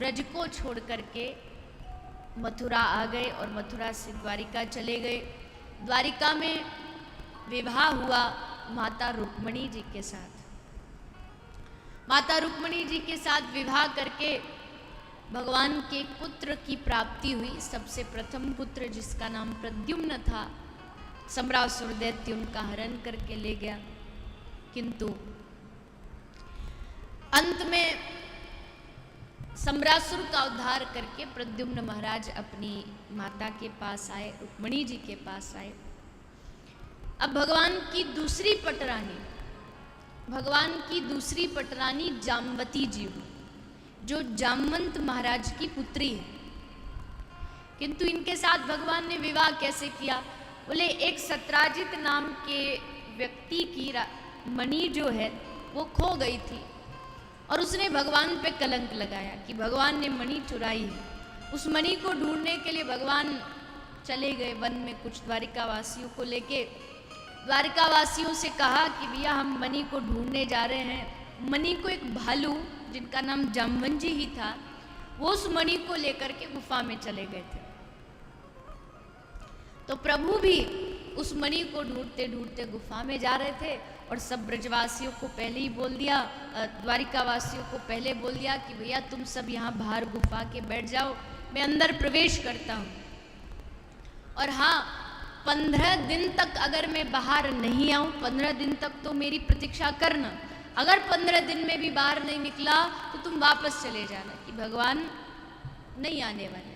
ब्रज को छोड़ करके मथुरा आ गए और मथुरा से द्वारिका चले गए। द्वारिका में विवाह हुआ माता रुक्मिणी जी के साथ। माता रुक्मिणी जी के साथ विवाह करके भगवान के पुत्र की प्राप्ति हुई। सबसे प्रथम पुत्र जिसका नाम प्रद्युम्न था, सम्रासुर दैत्य उनका हरण करके ले गया, किंतु अंत में सम्रासुर का उद्धार करके प्रद्युम्न महाराज अपनी माता के पास आए, रुक्मिणी जी के पास आए। अब भगवान की दूसरी पटरानी जामवती जी हुई, जो जामवंत महाराज की पुत्री है। किंतु इनके साथ भगवान ने विवाह कैसे किया? बोले एक सत्राजित नाम के व्यक्ति की मणि जो है वो खो गई थी और उसने भगवान पे कलंक लगाया कि भगवान ने मणि चुराई है। उस मणि को ढूंढने के लिए भगवान चले गए वन में, कुछ द्वारिका वासियों को लेके। द्वारिका वासियों से कहा कि भैया हम मणि को ढूंढने जा रहे हैं। मणि को एक भालू जिनका नाम जामवंत ही था, वो उस मणि को लेकर के गुफा में चले गए थे। तो प्रभु भी उस मणि को ढूंढते ढूंढते गुफा में जा रहे थे और सब ब्रजवासियों को पहले ही बोल दिया, द्वारिका वासियों को पहले बोल दिया कि भैया तुम सब यहाँ बाहर गुफा के बैठ जाओ, मैं अंदर प्रवेश करता हूँ। और हाँ, 15 दिन तक अगर मैं बाहर नहीं आऊँ, 15 दिन तक तो मेरी प्रतीक्षा करना। अगर 15 दिन में भी बाहर नहीं निकला तो तुम वापस चले जाना, कि भगवान नहीं आने वाले।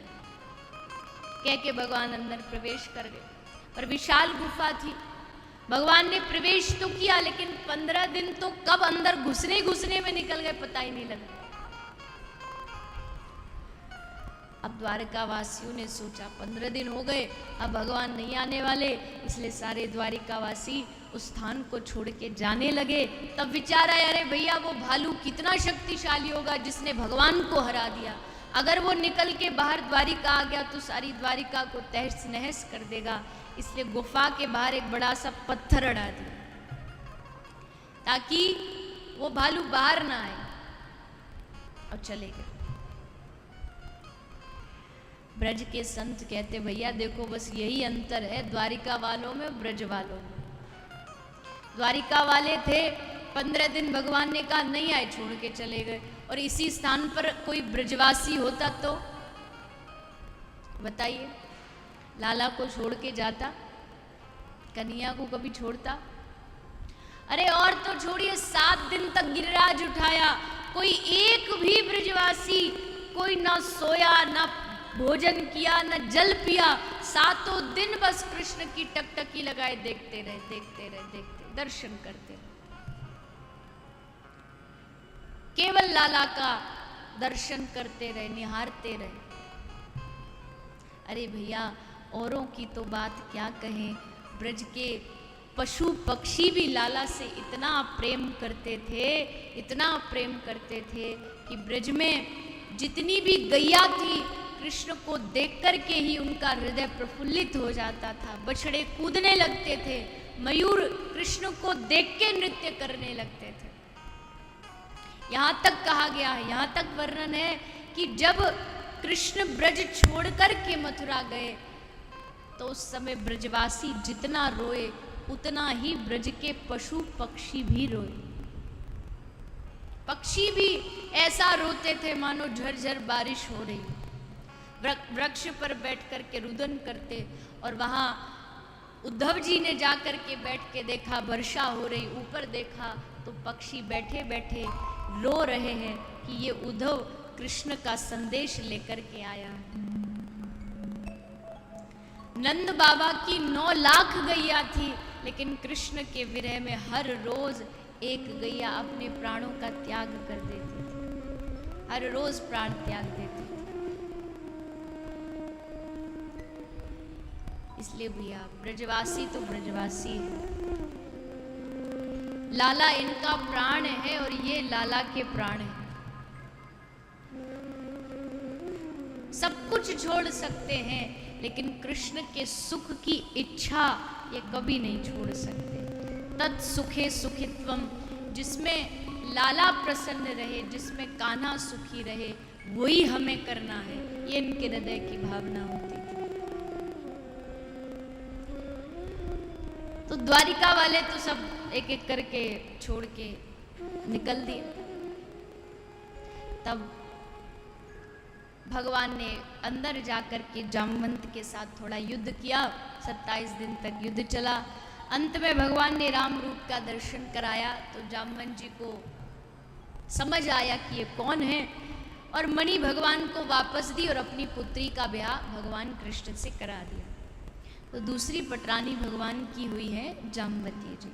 कह के भगवान अंदर प्रवेश कर गए। पर विशाल गुफा थी, भगवान ने प्रवेश तो किया, लेकिन 15 दिन तो कब अंदर घुसने में निकल गए पता ही नहीं लगा। अब द्वारिका वासियों ने सोचा 15 दिन हो गए, अब भगवान नहीं आने वाले, इसलिए सारे द्वारिका वासी उस स्थान को छोड़ के जाने लगे। तब विचार आया, अरे भैया वो भालू कितना शक्तिशाली होगा जिसने भगवान को हरा दिया। अगर वो निकल के बाहर द्वारिका आ गया तो सारी द्वारिका को तहस नहस कर देगा। इसलिए गुफा के बाहर एक बड़ा सा पत्थर अड़ा दिया ताकि वो भालू बाहर ना आए, और चले गए। ब्रज के संत कहते, भैया देखो बस यही अंतर है द्वारिका वालों में ब्रज वालों में। द्वारिका वाले थे, 15 दिन भगवान ने कहा नहीं आए, छोड़ के चले गए। और इसी स्थान पर कोई ब्रजवासी होता तो बताइए, लाला को छोड़ के जाता, कन्हैया को कभी छोड़ता? अरे और तो छोड़िए, 7 दिन तक गिरिराज उठाया, कोई एक भी ब्रजवासी कोई ना सोया, ना भोजन किया, न जल पिया। 7 दिन बस कृष्ण की टकटकी लगाए देखते रहे, दर्शन करते रहे। केवल लाला का दर्शन करते रहे, निहारते रहे। अरे भैया औरों की तो बात क्या कहें, ब्रज के पशु पक्षी भी लाला से इतना प्रेम करते थे कि ब्रज में जितनी भी गैया थी, कृष्ण को देख कर के ही उनका हृदय प्रफुल्लित हो जाता था। बछड़े कूदने लगते थे, मयूर कृष्ण को देख के नृत्य करने लगते थे। यहाँ तक कहा गया है, यहाँ तक वर्णन है कि जब कृष्ण ब्रज छोड़कर के मथुरा गए तो उस समय ब्रजवासी जितना रोए उतना ही ब्रज के पशु पक्षी भी रोए। पक्षी भी ऐसा रोते थे मानो झरझर बारिश हो रही, वृक्ष पर बैठ कर के रुदन करते। और वहां उद्धव जी ने जाकर के बैठ के देखा, वर्षा हो रही, ऊपर देखा तो पक्षी बैठे बैठे रो रहे हैं कि ये उद्धव कृष्ण का संदेश लेकर के आया है। नंद बाबा की 9 लाख गैया थी, लेकिन कृष्ण के विरह में हर रोज एक गैया अपने प्राणों का त्याग कर देती थी, हर रोज प्राण त्याग देती थी। इसलिए भैया ब्रजवासी तो ब्रजवासी है, लाला इनका प्राण है और ये लाला के प्राण है। सब कुछ छोड़ सकते हैं, लेकिन कृष्ण के सुख की इच्छा ये कभी नहीं छोड़ सकते। तत् सुखे सुखित्वम, जिसमें लाला प्रसन्न रहे, जिसमें कान्हा सुखी रहे, वही हमें करना है, ये इनके हृदय की भावना होती थी। तो द्वारिका वाले तो सब एक एक करके छोड़ के निकल दिए। तब भगवान ने अंदर जाकर के जामवंत के साथ थोड़ा युद्ध किया। 27 दिन तक युद्ध चला। अंत में भगवान ने राम रूप का दर्शन कराया तो जामवंत जी को समझ आया कि ये कौन है, और मणि भगवान को वापस दी और अपनी पुत्री का ब्याह भगवान कृष्ण से करा दिया। तो दूसरी पटरानी भगवान की हुई है जाम्बवती जी।